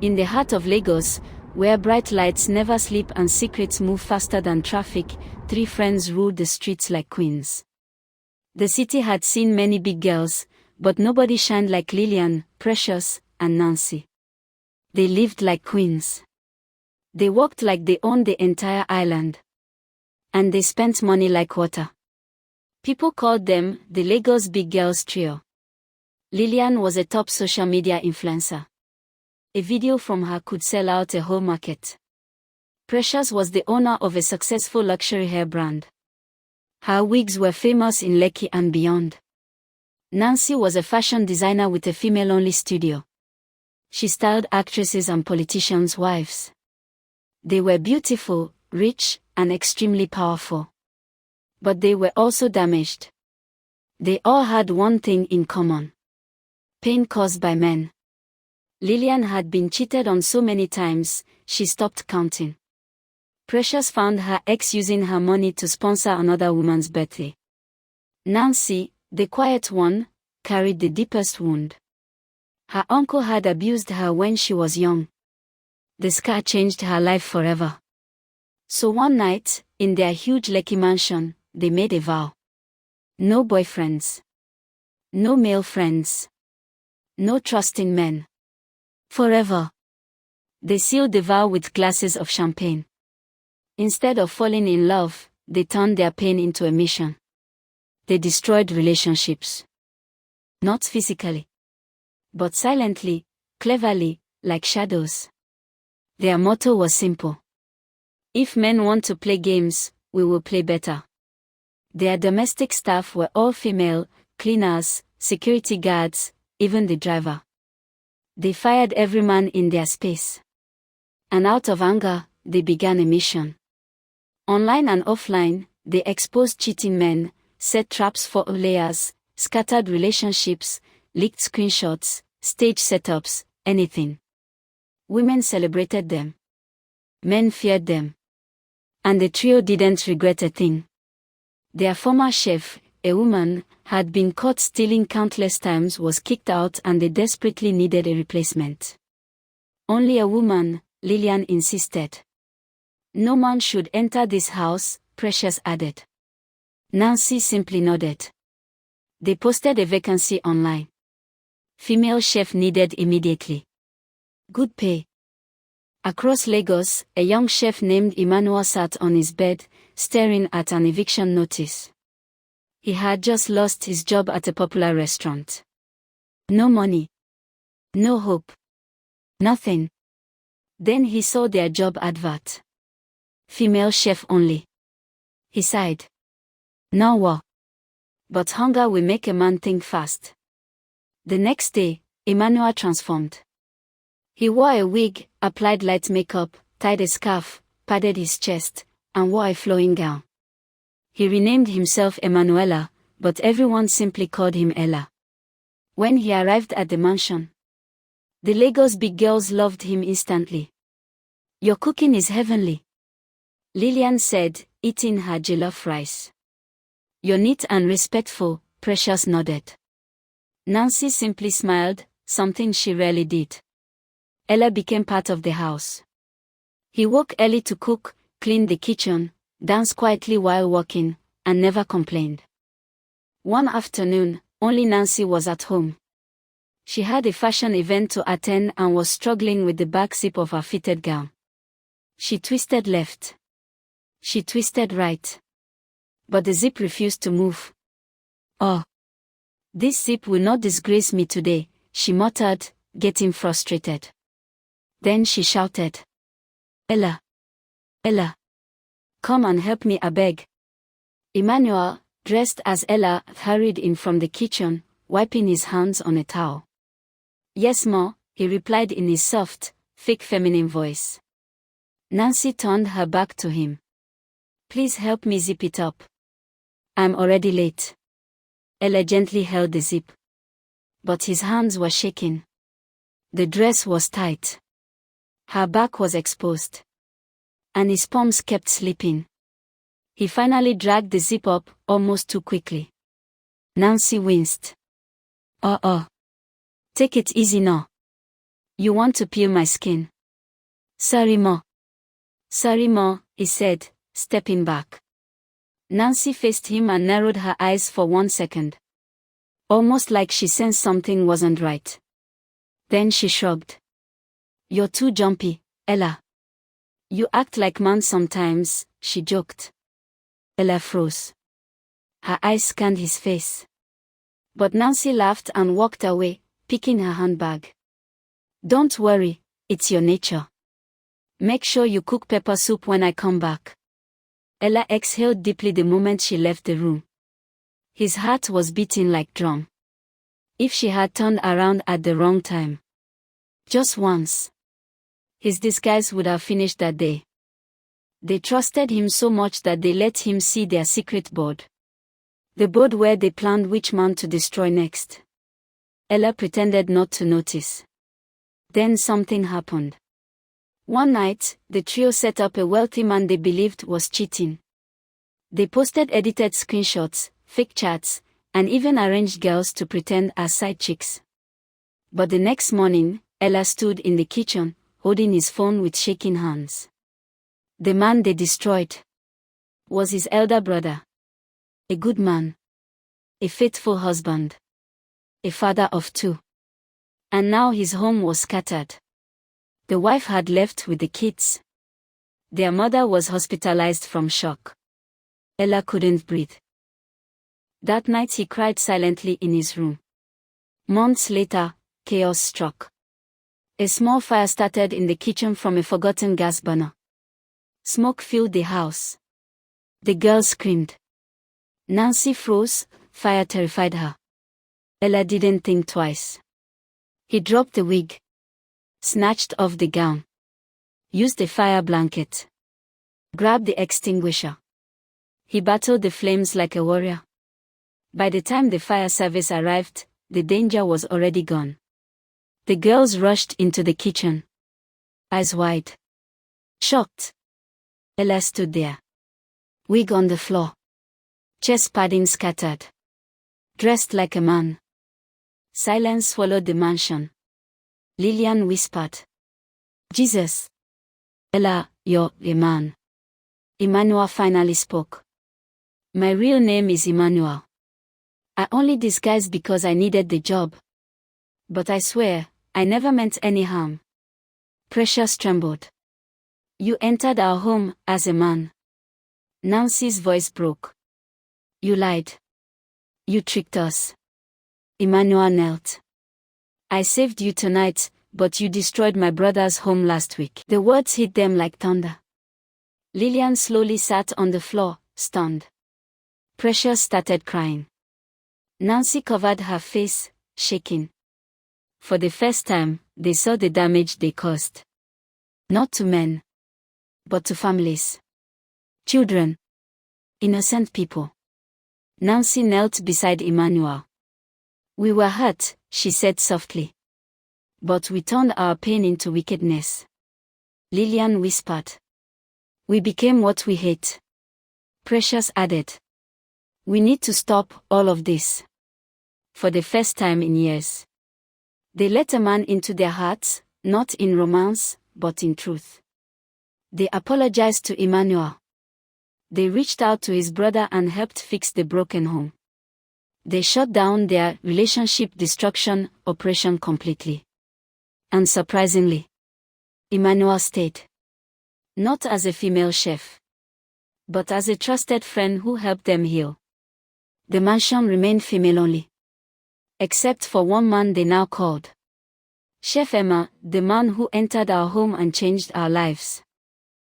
In the heart of Lagos, where bright lights never sleep and secrets move faster than traffic, three friends ruled the streets like queens. The city had seen many big girls, but nobody shined like Lilian, Precious, and Nancy. They lived like queens. They walked like they owned the entire island. And they spent money like water. People called them the Lagos Big Girls Trio. Lilian was a top social media influencer. A video from her could sell out a whole market. Precious was the owner of a successful luxury hair brand. Her wigs were famous in Lekki and beyond. Nancy was a fashion designer with a female-only studio. She styled actresses and politicians' wives. They were beautiful, rich, and extremely powerful. But they were also damaged. They all had one thing in common: pain caused by men. Lilian had been cheated on so many times, she stopped counting. Precious found her ex using her money to sponsor another woman's birthday. Nancy, the quiet one, carried the deepest wound. Her uncle had abused her when she was young. The scar changed her life forever. So one night, in their huge Lekki mansion, they made a vow. No boyfriends. No male friends. No trusting men. Forever. They sealed the vow with glasses of champagne. Instead of falling in love, they turned their pain into a mission. They destroyed relationships. Not physically. But silently, cleverly, like shadows. Their motto was simple. If men want to play games, we will play better. Their domestic staff were all female, cleaners, security guards, even the driver. They fired every man in their space. And out of anger, they began a mission. Online and offline, they exposed cheating men, set traps for layers, scattered relationships, leaked screenshots, stage setups, anything. Women celebrated them. Men feared them. And the trio didn't regret a thing. Their former chef, a woman, had been caught stealing countless times, was kicked out, and they desperately needed a replacement. Only a woman, Lilian insisted. No man should enter this house, Precious added. Nancy simply nodded. They posted a vacancy online. Female chef needed immediately. Good pay. Across Lagos, a young chef named Emmanuel sat on his bed, staring at an eviction notice. He had just lost his job at a popular restaurant. No money. No hope. Nothing. Then he saw their job advert. Female chef only. He sighed. Now what? But hunger will make a man think fast. The next day, Emmanuel transformed. He wore a wig, applied light makeup, tied a scarf, padded his chest, and wore a flowing gown. He renamed himself Emanuela, but everyone simply called him Ella. When he arrived at the mansion, the Lagos big girls loved him instantly. Your cooking is heavenly, Lilian said, eating her jollof rice. You're neat and respectful, Precious nodded. Nancy simply smiled, something she rarely did. Ella became part of the house. He woke early to cook, cleaned the kitchen, danced quietly while walking, and never complained. One afternoon, only Nancy was at home. She had a fashion event to attend and was struggling with the back zip of her fitted gown. She twisted left. She twisted right. But the zip refused to move. Oh. This zip will not disgrace me today, she muttered, getting frustrated. Then she shouted. Ella. Ella. Come and help me, I beg. Emmanuel, dressed as Ella, hurried in from the kitchen, wiping his hands on a towel. Yes, ma, he replied in his soft, fake feminine voice. Nancy turned her back to him. Please help me zip it up. I'm already late. Ella gently held the zip. But his hands were shaking. The dress was tight. Her back was exposed. And his palms kept slipping. He finally dragged the zip up, almost too quickly. Nancy winced. Oh. Take it easy now. You want to peel my skin? Sorry, Ma. Sorry, Ma, he said, stepping back. Nancy faced him and narrowed her eyes for 1 second. Almost like she sensed something wasn't right. Then she shrugged. You're too jumpy, Ella. You act like man sometimes, she joked. Ella froze. Her eyes scanned his face. But Nancy laughed and walked away, picking her handbag. Don't worry, it's your nature. Make sure you cook pepper soup when I come back. Ella exhaled deeply the moment she left the room. His heart was beating like drum. If she had turned around at the wrong time. Just once. His disguise would have finished that day. They trusted him so much that they let him see their secret board. The board where they planned which man to destroy next. Ella pretended not to notice. Then something happened. One night, the trio set up a wealthy man they believed was cheating. They posted edited screenshots, fake chats, and even arranged girls to pretend as side chicks. But the next morning, Ella stood in the kitchen, holding his phone with shaking hands. The man they destroyed was his elder brother. A good man. A faithful husband. A father of 2. And now his home was scattered. The wife had left with the kids. Their mother was hospitalized from shock. Ella couldn't breathe. That night he cried silently in his room. Months later, chaos struck. A small fire started in the kitchen from a forgotten gas burner. Smoke filled the house. The girl screamed. Nancy froze, fire terrified her. Ella didn't think twice. He dropped the wig. Snatched off the gown. Used the fire blanket. Grabbed the extinguisher. He battled the flames like a warrior. By the time the fire service arrived, the danger was already gone. The girls rushed into the kitchen. Eyes wide. Shocked. Ella stood there. Wig on the floor. Chest padding scattered. Dressed like a man. Silence swallowed the mansion. Lilian whispered. Jesus. Ella, you're a man. Emmanuel finally spoke. My real name is Emmanuel. I only disguised because I needed the job. But I swear, I never meant any harm. Precious trembled. You entered our home as a man. Nancy's voice broke. You lied. You tricked us. Emmanuel knelt. I saved you tonight, but you destroyed my brother's home last week. The words hit them like thunder. Lilian slowly sat on the floor, stunned. Precious started crying. Nancy covered her face, shaking. For the first time, they saw the damage they caused. Not to men, but to families. Children. Innocent people. Nancy knelt beside Emmanuel. We were hurt, she said softly. But we turned our pain into wickedness. Lilian whispered. We became what we hate. Precious added. We need to stop all of this. For the first time in years. They let a man into their hearts, not in romance, but in truth. They apologized to Emmanuel. They reached out to his brother and helped fix the broken home. They shut down their relationship destruction operation completely. And surprisingly, Emmanuel stayed. Not as a female chef, but as a trusted friend who helped them heal. The mansion remained female only. Except for one man they now called Chef Emma, the man who entered our home and changed our lives.